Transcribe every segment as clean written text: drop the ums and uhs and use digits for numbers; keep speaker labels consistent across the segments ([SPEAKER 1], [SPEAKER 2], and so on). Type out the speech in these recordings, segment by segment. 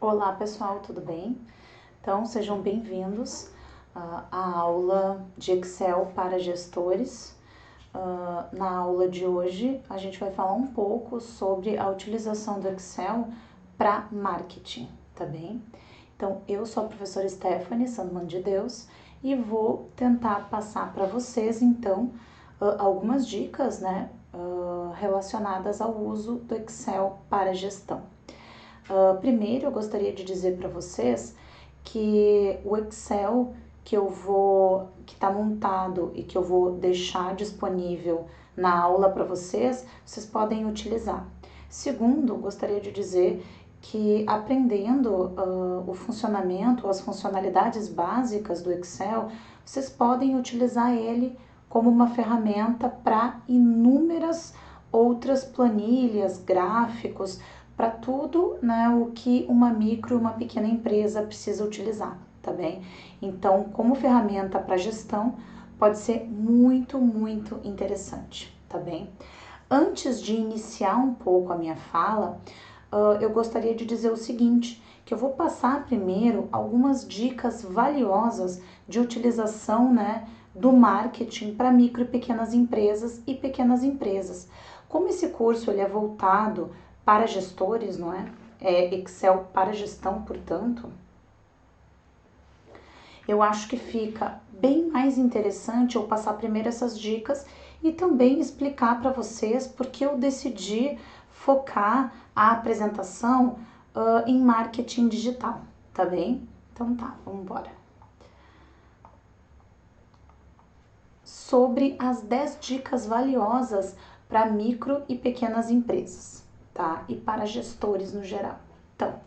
[SPEAKER 1] Olá pessoal, tudo bem? Então sejam bem-vindos à aula de Excel para gestores. Na aula de hoje a gente vai falar um pouco sobre a utilização do Excel para marketing, tá bem? Então eu sou a professora Stephanie Sandman de Deus e vou tentar passar para vocês então algumas dicas, né, relacionadas ao uso do Excel para gestão. Primeiro, eu gostaria de dizer para vocês que o Excel que está montado e que eu vou deixar disponível na aula para vocês podem utilizar. Segundo, gostaria de dizer que aprendendo o funcionamento, as funcionalidades básicas do Excel, vocês podem utilizar ele como uma ferramenta para inúmeras outras planilhas, gráficos, para tudo, né, o que uma micro e uma pequena empresa precisa utilizar, tá bem? Então, como ferramenta para gestão, pode ser muito interessante, tá bem? Antes de iniciar um pouco a minha fala, eu gostaria de dizer o seguinte, que eu vou passar primeiro algumas dicas valiosas de utilização, né, do marketing para micro e pequenas empresas. Como esse curso ele é voltado para gestores, não é? É Excel para gestão, portanto, eu acho que fica bem mais interessante eu passar primeiro essas dicas e também explicar para vocês porque eu decidi focar a apresentação em marketing digital, tá bem? Então tá, vamos embora. Sobre as 10 dicas valiosas para micro e pequenas empresas, tá? E para gestores no geral. Então,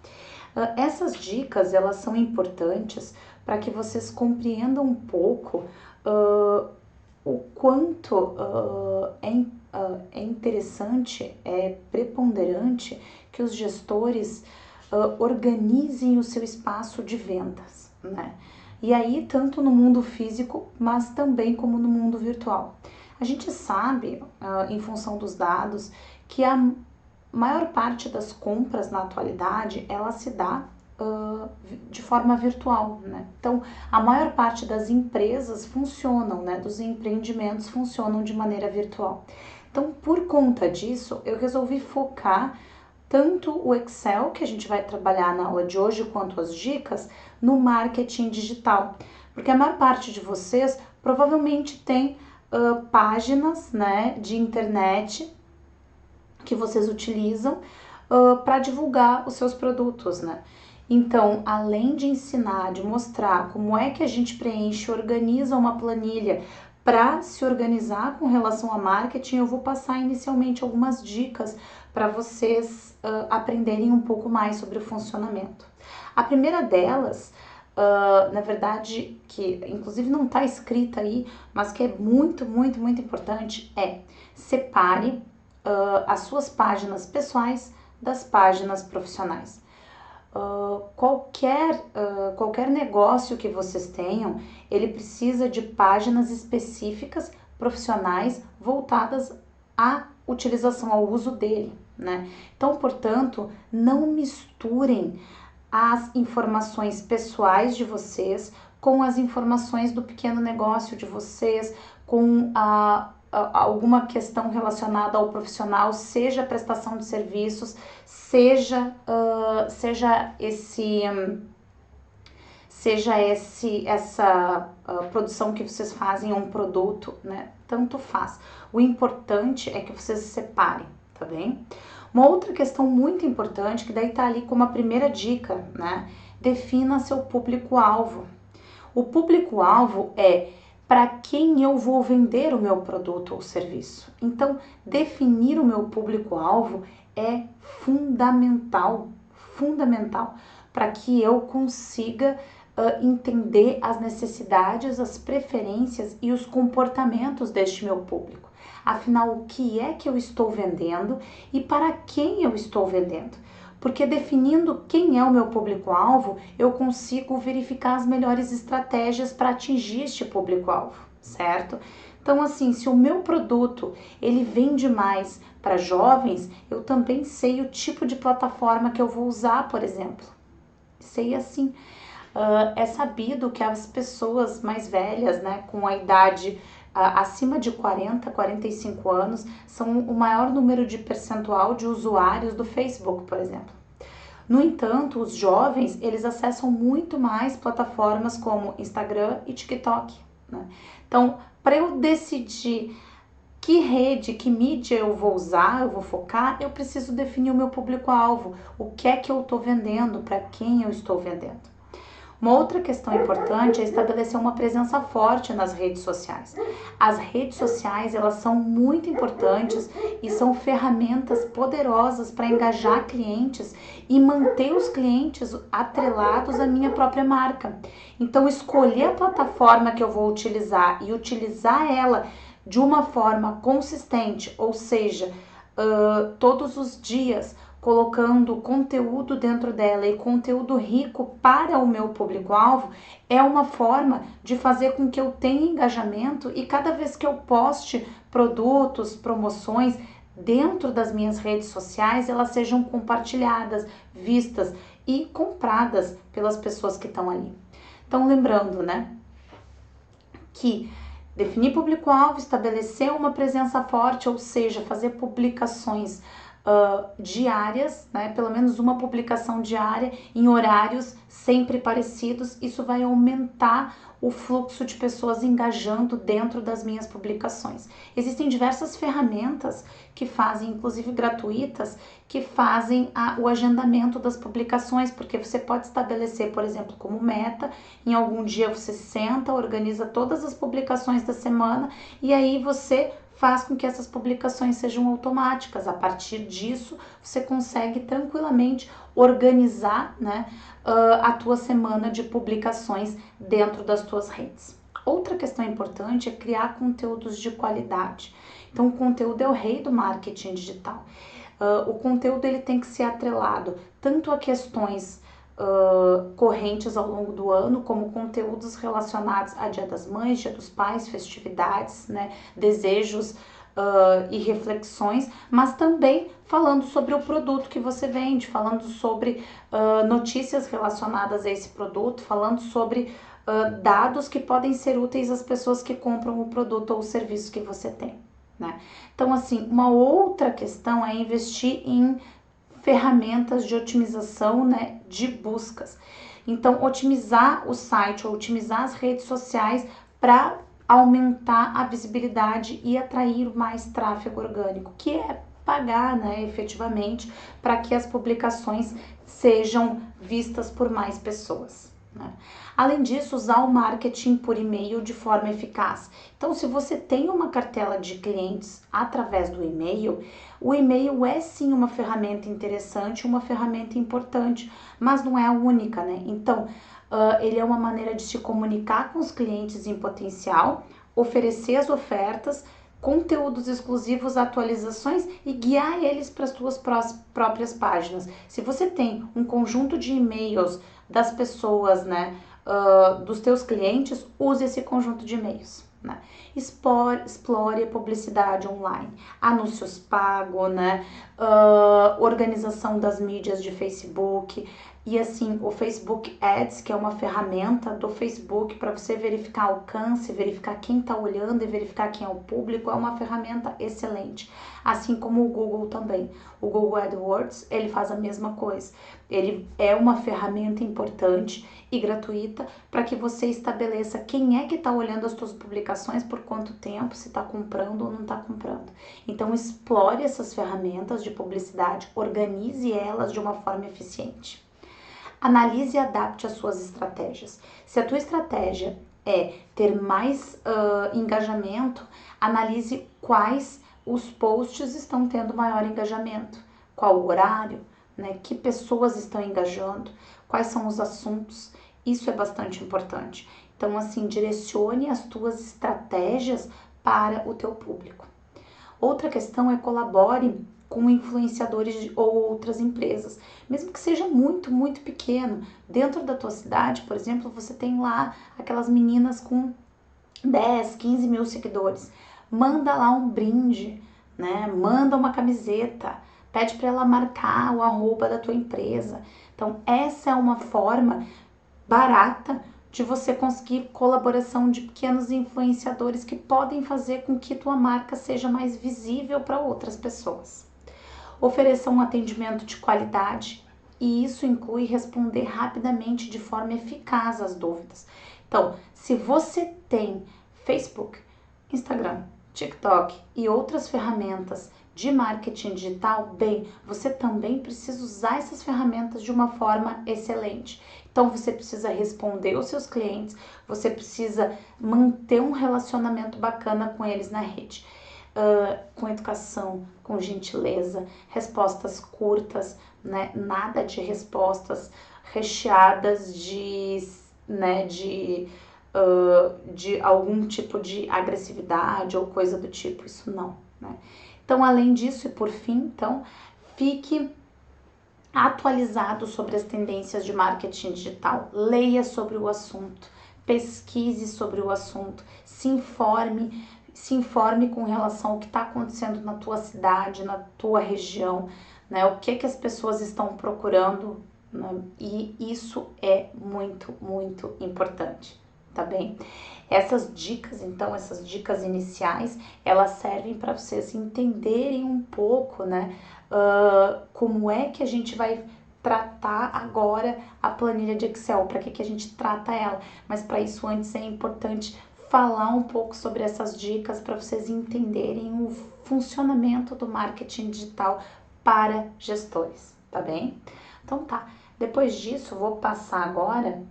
[SPEAKER 1] essas dicas, elas são importantes para que vocês compreendam um pouco o quanto é interessante, é preponderante que os gestores organizem o seu espaço de vendas, né? E aí, tanto no mundo físico, mas também como no mundo virtual. A gente sabe, em função dos dados, que a maior parte das compras na atualidade, ela se dá de forma virtual, né? Então, a maior parte das empresas funcionam, né? Dos empreendimentos funcionam de maneira virtual. Então, por conta disso, eu resolvi focar tanto o Excel, que a gente vai trabalhar na aula de hoje, quanto as dicas, no marketing digital. Porque a maior parte de vocês provavelmente tem páginas, né, de internet que vocês utilizam para divulgar os seus produtos, né? Então, além de ensinar, de mostrar como é que a gente preenche, organiza uma planilha para se organizar com relação a marketing, eu vou passar inicialmente algumas dicas para vocês aprenderem um pouco mais sobre o funcionamento. A primeira delas, na verdade, que inclusive não está escrita aí, mas que é muito importante, é separe as suas páginas pessoais das páginas profissionais. Qualquer negócio que vocês tenham, ele precisa de páginas específicas profissionais voltadas à utilização, ao uso dele, né? Então, portanto, não misturem as informações pessoais de vocês com as informações do pequeno negócio de vocês, com alguma questão relacionada ao profissional, seja prestação de serviços, seja essa produção que vocês fazem um produto, né? Tanto faz. O importante é que vocês se separem, tá bem? Uma outra questão muito importante, que daí tá ali como a primeira dica, né? Defina seu público-alvo. O público-alvo é para quem eu vou vender o meu produto ou serviço. Então, definir o meu público-alvo é fundamental para que eu consiga entender as necessidades, as preferências e os comportamentos deste meu público. Afinal, o que é que eu estou vendendo e para quem eu estou vendendo? Porque definindo quem é o meu público-alvo, eu consigo verificar as melhores estratégias para atingir este público-alvo, certo? Então, assim, se o meu produto ele vende mais para jovens, eu também sei o tipo de plataforma que eu vou usar, por exemplo, ser assim. É sabido que as pessoas mais velhas, né, com a idade acima de 40, 45 anos, são o maior número de percentual de usuários do Facebook, por exemplo. No entanto, os jovens, eles acessam muito mais plataformas como Instagram e TikTok, né? Então, para eu decidir que rede, que mídia eu vou usar, eu vou focar, eu preciso definir o meu público-alvo, o que é que eu estou vendendo, para quem eu estou vendendo. Uma outra questão importante é estabelecer uma presença forte nas redes sociais. As redes sociais, elas são muito importantes e são ferramentas poderosas para engajar clientes e manter os clientes atrelados à minha própria marca. Então, escolher a plataforma que eu vou utilizar e utilizar ela de uma forma consistente, ou seja, todos os dias, colocando conteúdo dentro dela e conteúdo rico para o meu público-alvo, é uma forma de fazer com que eu tenha engajamento e cada vez que eu poste produtos, promoções dentro das minhas redes sociais, elas sejam compartilhadas, vistas e compradas pelas pessoas que estão ali. Então, lembrando, né, que definir público-alvo, estabelecer uma presença forte, ou seja, fazer publicações diárias, né? Pelo menos uma publicação diária em horários sempre parecidos, isso vai aumentar o fluxo de pessoas engajando dentro das minhas publicações. Existem diversas ferramentas que fazem, inclusive gratuitas, que fazem o agendamento das publicações, porque você pode estabelecer, por exemplo, como meta, em algum dia você senta, organiza todas as publicações da semana e aí você faz com que essas publicações sejam automáticas. A partir disso, você consegue tranquilamente organizar, né, a tua semana de publicações dentro das tuas redes. Outra questão importante é criar conteúdos de qualidade. Então, o conteúdo é o rei do marketing digital. O conteúdo ele tem que ser atrelado tanto a questões correntes ao longo do ano, como conteúdos relacionados a Dia das Mães, Dia dos Pais, festividades, né, desejos e reflexões, mas também falando sobre o produto que você vende, falando sobre notícias relacionadas a esse produto, falando sobre dados que podem ser úteis às pessoas que compram o produto ou o serviço que você tem, né? Então, assim, uma outra questão é investir em ferramentas de otimização, né, de buscas. Então, otimizar o site ou otimizar as redes sociais para aumentar a visibilidade e atrair mais tráfego orgânico, que é pagar, né, efetivamente, para que as publicações sejam vistas por mais pessoas, né? Além disso, usar o marketing por e-mail de forma eficaz. Então, se você tem uma cartela de clientes através do e-mail, o e-mail é sim uma ferramenta interessante, uma ferramenta importante, mas não é a única, né? Então, ele é uma maneira de se comunicar com os clientes em potencial, oferecer as ofertas, conteúdos exclusivos, atualizações e guiar eles para as suas próprias páginas. Se você tem um conjunto de e-mails das pessoas, né, dos teus clientes, use esse conjunto de e-mails, né? Explore a publicidade online, anúncios pagos, né? Organização das mídias de Facebook. E assim, o Facebook Ads, que é uma ferramenta do Facebook para você verificar alcance, verificar quem está olhando e verificar quem é o público, é uma ferramenta excelente. Assim como o Google também. O Google AdWords, ele faz a mesma coisa. Ele é uma ferramenta importante e gratuita para que você estabeleça quem é que está olhando as suas publicações, por quanto tempo, se está comprando ou não está comprando. Então, explore essas ferramentas de publicidade, organize elas de uma forma eficiente. Analise e adapte as suas estratégias. Se a tua estratégia é ter mais engajamento, analise quais os posts estão tendo maior engajamento, qual o horário, né, que pessoas estão engajando, quais são os assuntos. Isso é bastante importante. Então, assim, direcione as tuas estratégias para o teu público. Outra questão é colabore com influenciadores ou outras empresas, mesmo que seja muito, muito pequeno. Dentro da tua cidade, por exemplo, você tem lá aquelas meninas com 10, 15 mil seguidores. Manda lá um brinde, né? Manda uma camiseta, pede para ela marcar o arroba da tua empresa. Então, essa é uma forma barata de você conseguir colaboração de pequenos influenciadores que podem fazer com que tua marca seja mais visível para outras pessoas. Ofereça um atendimento de qualidade e isso inclui responder rapidamente de forma eficaz às dúvidas. Então, se você tem Facebook, Instagram, TikTok e outras ferramentas de marketing digital, bem, você também precisa usar essas ferramentas de uma forma excelente. Então, você precisa responder os seus clientes, você precisa manter um relacionamento bacana com eles na rede. Com educação, com gentileza, respostas curtas, né? Nada de respostas recheadas de algum tipo de agressividade ou coisa do tipo, isso não, né? Então, além disso, e por fim, então, fique atualizado sobre as tendências de marketing digital, leia sobre o assunto, pesquise sobre o assunto, se informe com relação ao que está acontecendo na tua cidade, na tua região, né? O que as pessoas estão procurando, né? E isso é muito, muito importante, tá bem? Essas dicas, então, essas dicas iniciais, elas servem para vocês entenderem um pouco, né? Como é que a gente vai tratar agora a planilha de Excel, para que a gente trata ela, mas para isso antes é importante falar um pouco sobre essas dicas para vocês entenderem o funcionamento do marketing digital para gestores, tá bem? Então tá, depois disso eu vou passar agora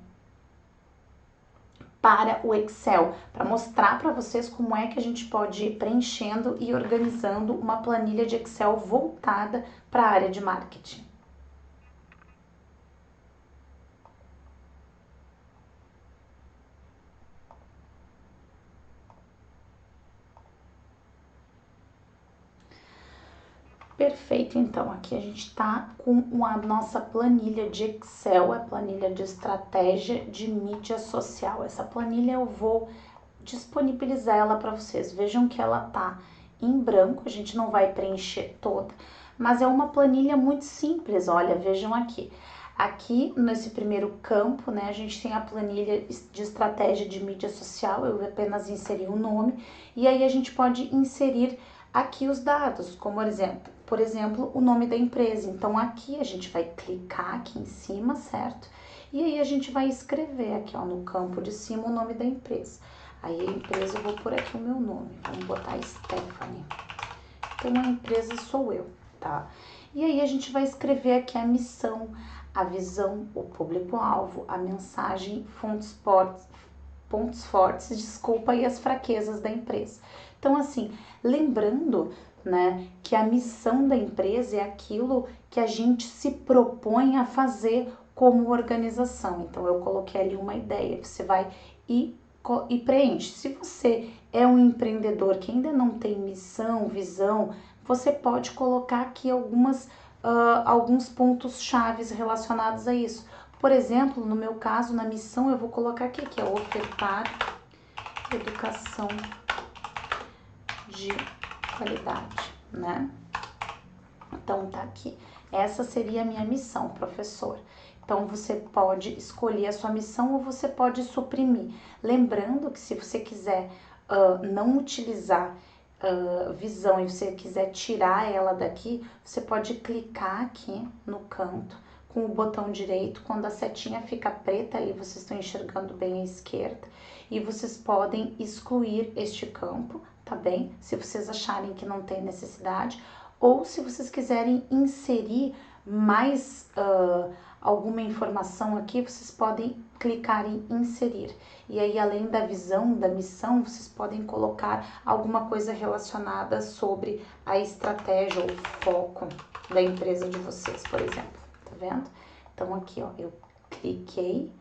[SPEAKER 1] para o Excel, para mostrar para vocês como é que a gente pode ir preenchendo e organizando uma planilha de Excel voltada para a área de marketing. Perfeito, então aqui a gente está com a nossa planilha de Excel, a planilha de estratégia de mídia social. Essa planilha eu vou disponibilizar ela para vocês. Vejam que ela tá em branco, a gente não vai preencher toda, mas é uma planilha muito simples. Olha, vejam aqui. Aqui nesse primeiro campo, né, a gente tem a planilha de estratégia de mídia social, eu apenas inseri o nome, e aí a gente pode inserir aqui os dados, como por exemplo, o nome da empresa. Então aqui a gente vai clicar aqui em cima, certo? E aí a gente vai escrever aqui, ó, no campo de cima o nome da empresa. Aí a empresa, eu vou pôr aqui o meu nome, vamos botar Stephanie. Então a empresa sou eu, tá? E aí a gente vai escrever aqui a missão, a visão, o público-alvo, a mensagem, pontos fortes, desculpa, e as fraquezas da empresa. Então assim, lembrando, né, que a missão da empresa é aquilo que a gente se propõe a fazer como organização. Então eu coloquei ali uma ideia, você vai e preenche. Se você é um empreendedor que ainda não tem missão, visão, você pode colocar aqui alguns pontos chaves relacionados a isso. Por exemplo, no meu caso, na missão, eu vou colocar aqui, que é ofertar educação de qualidade, né? Então, tá aqui. Essa seria a minha missão, professor. Então, você pode escolher a sua missão ou você pode suprimir. Lembrando que se você quiser não utilizar visão e você quiser tirar ela daqui, você pode clicar aqui no canto com o botão direito, quando a setinha fica preta, ali vocês estão enxergando bem à esquerda, e vocês podem excluir este campo, tá bem? Se vocês acharem que não tem necessidade, ou se vocês quiserem inserir mais alguma informação aqui, vocês podem clicar em inserir. E aí, além da visão, da missão, vocês podem colocar alguma coisa relacionada sobre a estratégia ou foco da empresa de vocês, por exemplo. Tá vendo? Então, aqui, ó, eu cliquei,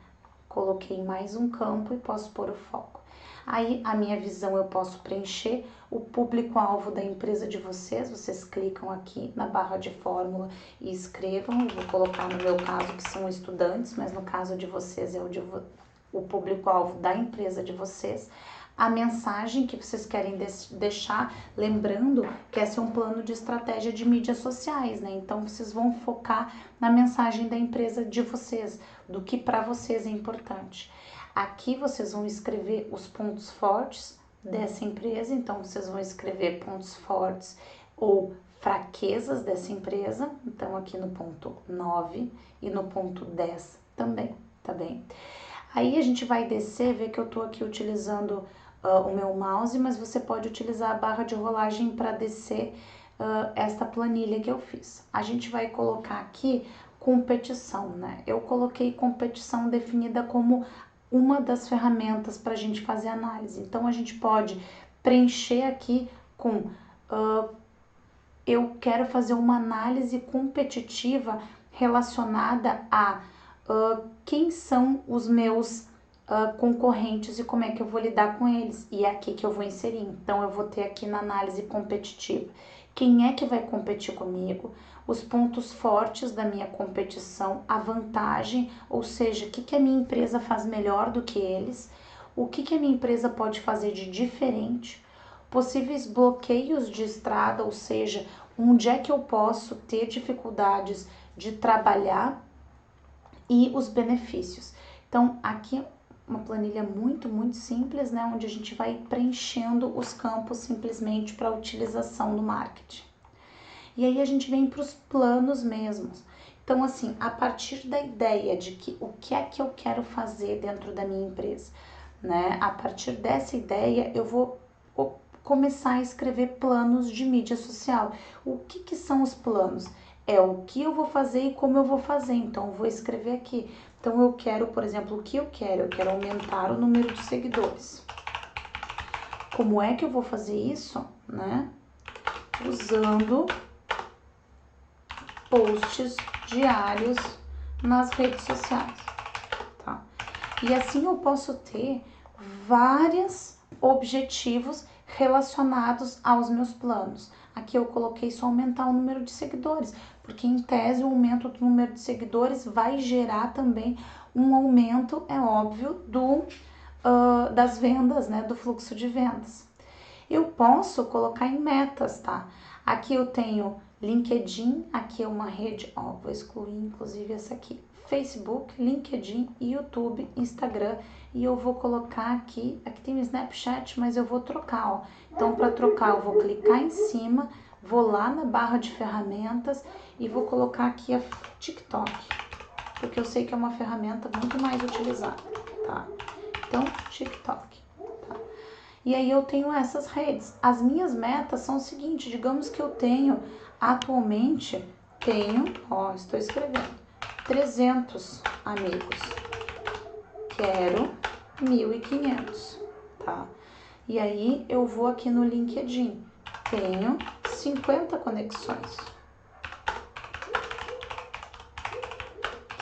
[SPEAKER 1] coloquei mais um campo e posso pôr o foco. Aí, a minha visão eu posso preencher, o público-alvo da empresa de vocês clicam aqui na barra de fórmula e escrevam. Eu vou colocar no meu caso que são estudantes, mas no caso de vocês é o público-alvo da empresa de vocês. a mensagem que vocês querem deixar, lembrando que esse é um plano de estratégia de mídias sociais, né? Então vocês vão focar na mensagem da empresa de vocês, do que para vocês é importante. Aqui vocês vão escrever os pontos fortes dessa empresa, então vocês vão escrever pontos fortes ou fraquezas dessa empresa, então aqui no ponto 9 e no ponto 10 também, tá bem? Aí a gente vai descer, ver que eu tô aqui utilizando o meu mouse, mas você pode utilizar a barra de rolagem para descer esta planilha que eu fiz. A gente vai colocar aqui competição, né? Eu coloquei competição definida como uma das ferramentas para a gente fazer análise. Então, a gente pode preencher aqui com eu quero fazer uma análise competitiva relacionada a quem são os meus concorrentes e como é que eu vou lidar com eles. E é aqui que eu vou inserir. Então, eu vou ter aqui na análise competitiva quem é que vai competir comigo, os pontos fortes da minha competição, a vantagem, ou seja, o que a minha empresa faz melhor do que eles, o que a minha empresa pode fazer de diferente, possíveis bloqueios de estrada, ou seja, onde é que eu posso ter dificuldades de trabalhar e os benefícios. Então, aqui uma planilha muito simples, né, onde a gente vai preenchendo os campos simplesmente para utilização no marketing. E aí a gente vem para os planos mesmos. Então, assim, a partir da ideia de que o que é que eu quero fazer dentro da minha empresa, né? A partir dessa ideia, eu vou começar a escrever planos de mídia social. O que são os planos? É o que eu vou fazer e como eu vou fazer. Então, eu vou escrever aqui. Então, eu quero, por exemplo, o que eu quero? Eu quero aumentar o número de seguidores. Como é que eu vou fazer isso, né? Usando posts diários nas redes sociais, tá? E assim eu posso ter vários objetivos relacionados aos meus planos. Aqui eu coloquei só aumentar o número de seguidores, porque em tese o aumento do número de seguidores vai gerar também um aumento, é óbvio, das vendas, né, do fluxo de vendas. Eu posso colocar em metas, tá? Aqui eu tenho LinkedIn, aqui é uma rede, ó, vou excluir inclusive essa aqui, Facebook, LinkedIn, YouTube, Instagram, e eu vou colocar aqui tem o Snapchat, mas eu vou trocar, ó. Então, para trocar, eu vou clicar em cima, vou lá na barra de ferramentas e vou colocar aqui a TikTok, porque eu sei que é uma ferramenta muito mais utilizada, tá? Então, TikTok. E aí eu tenho essas redes. As minhas metas são o seguinte, digamos que eu atualmente estou escrevendo, 300 amigos. Quero 1.500, tá? E aí eu vou aqui no LinkedIn, tenho 50 conexões.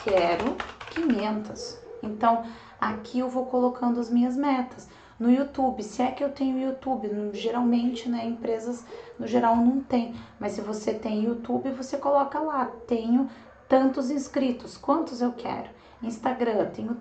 [SPEAKER 1] Quero 500. Então, aqui eu vou colocando as minhas metas. No YouTube, se é que eu tenho YouTube, geralmente, né, empresas no geral não tem, mas se você tem YouTube, você coloca lá, tenho tantos inscritos, quantos eu quero. Instagram, tenho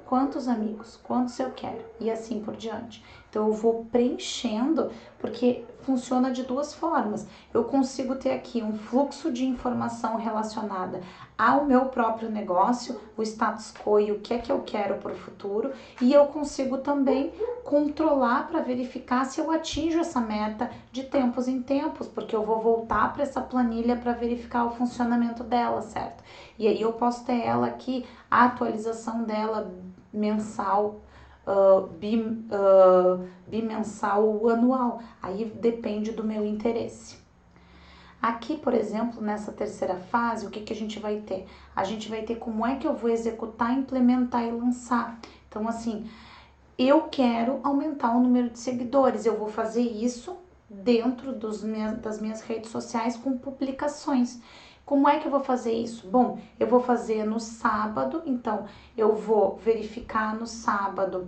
[SPEAKER 1] quantos amigos, quantos eu quero, e assim por diante. Então eu vou preenchendo, porque funciona de duas formas. Eu consigo ter aqui um fluxo de informação relacionada ao meu próprio negócio, o status quo e o que é que eu quero para o futuro, e eu consigo também controlar para verificar se eu atinjo essa meta de tempos em tempos, porque eu vou voltar para essa planilha para verificar o funcionamento dela, certo? E aí eu posso ter ela aqui, a atualização dela mensal, bimensal ou anual, aí depende do meu interesse. Aqui, por exemplo, nessa terceira fase, o que a gente vai ter? A gente vai ter como é que eu vou executar, implementar e lançar. Então, assim, eu quero aumentar o número de seguidores, eu vou fazer isso dentro das minhas redes sociais com publicações. Como é que eu vou fazer isso? Bom, eu vou fazer no sábado, então eu vou verificar no sábado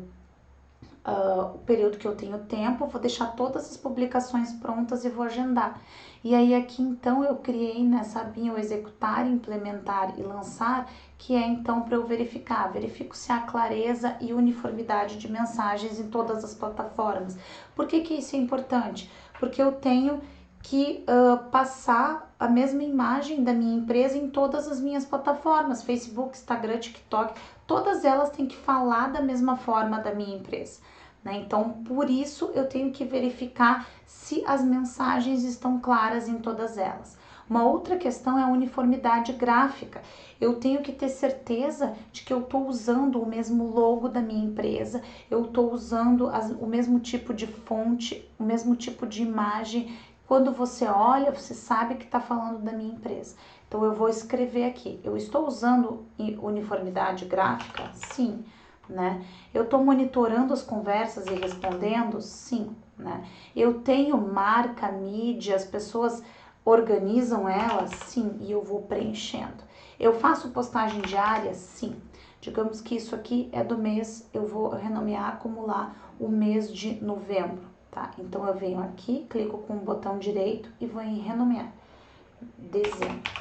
[SPEAKER 1] o período que eu tenho tempo, vou deixar todas as publicações prontas e vou agendar. E aí aqui então eu criei nessa abinha o executar, implementar e lançar, que é então para eu verifico se há clareza e uniformidade de mensagens em todas as plataformas. Por que que isso é importante? Porque eu tenho que passar a mesma imagem da minha empresa em todas as minhas plataformas, Facebook, Instagram, TikTok, todas elas têm que falar da mesma forma da minha empresa, né? Então, por isso eu tenho que verificar se as mensagens estão claras em todas elas. Uma outra questão é a uniformidade gráfica. Eu tenho que ter certeza de que eu estou usando o mesmo logo da minha empresa, eu estou usando o mesmo tipo de fonte, o mesmo tipo de imagem. Quando você olha, você sabe que está falando da minha empresa. Então, eu vou escrever aqui. Eu estou usando uniformidade gráfica? Sim, né? Eu estou monitorando as conversas e respondendo? Sim, né? Eu tenho marca, mídia, as pessoas organizam elas? Sim, e eu vou preenchendo. Eu faço postagem diária? Sim. Digamos que isso aqui é do mês, eu vou renomear como lá o mês de novembro. Tá? Então eu venho aqui, clico com o botão direito e vou em renomear, dezembro,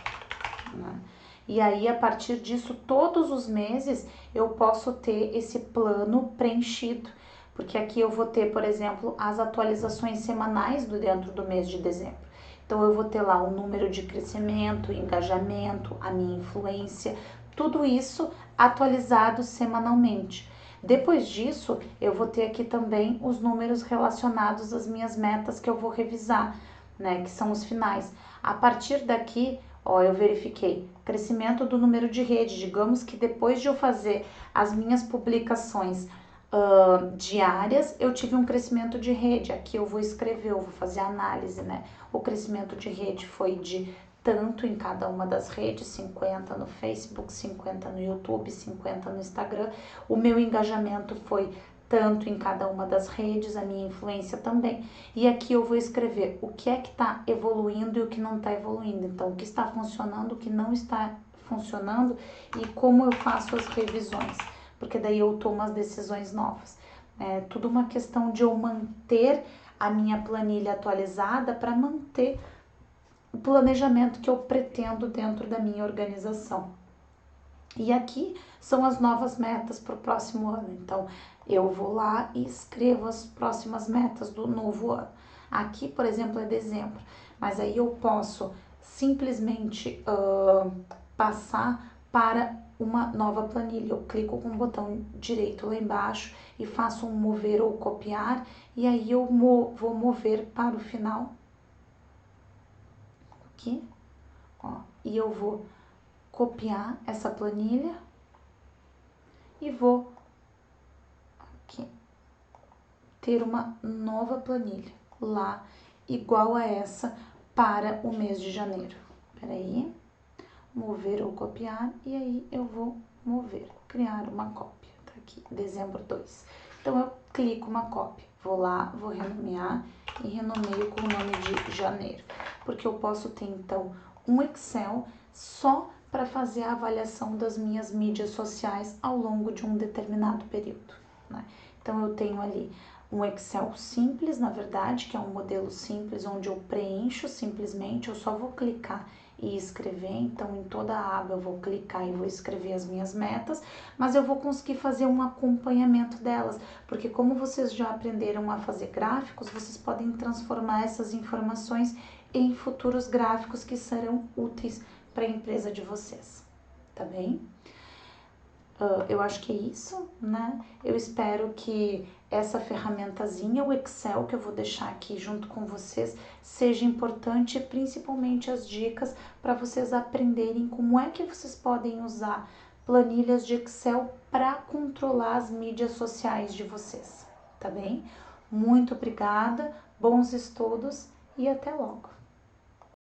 [SPEAKER 1] né? E aí a partir disso, todos os meses eu posso ter esse plano preenchido, porque aqui eu vou ter, por exemplo, as atualizações semanais dentro do mês de dezembro. Então eu vou ter lá o número de crescimento, engajamento, a minha influência, tudo isso atualizado semanalmente. Depois disso, eu vou ter aqui também os números relacionados às minhas metas que eu vou revisar, né, que são os finais. A partir daqui, ó, eu verifiquei crescimento do número de rede. Digamos que depois de eu fazer as minhas publicações diárias, eu tive um crescimento de rede. Aqui eu vou escrever, eu vou fazer análise, né? O crescimento de rede foi de tanto em cada uma das redes, 50 no Facebook, 50 no YouTube, 50 no Instagram. O meu engajamento foi tanto em cada uma das redes, a minha influência também. E aqui eu vou escrever o que é que está evoluindo e o que não está evoluindo. Então, o que está funcionando, o que não está funcionando e como eu faço as revisões, porque daí eu tomo as decisões novas. É tudo uma questão de eu manter a minha planilha atualizada para manter o planejamento que eu pretendo dentro da minha organização. E aqui são as novas metas para o próximo ano. Então, eu vou lá e escrevo as próximas metas do novo ano. Aqui, por exemplo, é dezembro, mas aí eu posso simplesmente passar para uma nova planilha. Eu clico com o botão direito lá embaixo e faço um mover ou copiar, e aí eu vou mover para o final aqui, ó, e eu vou copiar essa planilha e vou aqui ter uma nova planilha lá igual a essa para o mês de janeiro. Peraí, mover ou copiar, e aí eu vou mover, criar uma cópia, tá aqui, dezembro 2. Então eu clico uma cópia, vou lá, vou renomear e renomeio com o nome de janeiro, porque eu posso ter então um Excel só para fazer a avaliação das minhas mídias sociais ao longo de um determinado período, né? Então eu tenho ali um Excel simples, na verdade, que é um modelo simples, onde eu preencho simplesmente, eu só vou clicar e escrever. Então em toda a aba eu vou clicar e vou escrever as minhas metas, mas eu vou conseguir fazer um acompanhamento delas, porque como vocês já aprenderam a fazer gráficos, vocês podem transformar essas informações em futuros gráficos que serão úteis para a empresa de vocês, tá bem? Eu acho que é isso, né? Eu espero que essa ferramentazinha, o Excel, que eu vou deixar aqui junto com vocês, seja importante, principalmente as dicas para vocês aprenderem como é que vocês podem usar planilhas de Excel para controlar as mídias sociais de vocês, tá bem? Muito obrigada, bons estudos e até logo!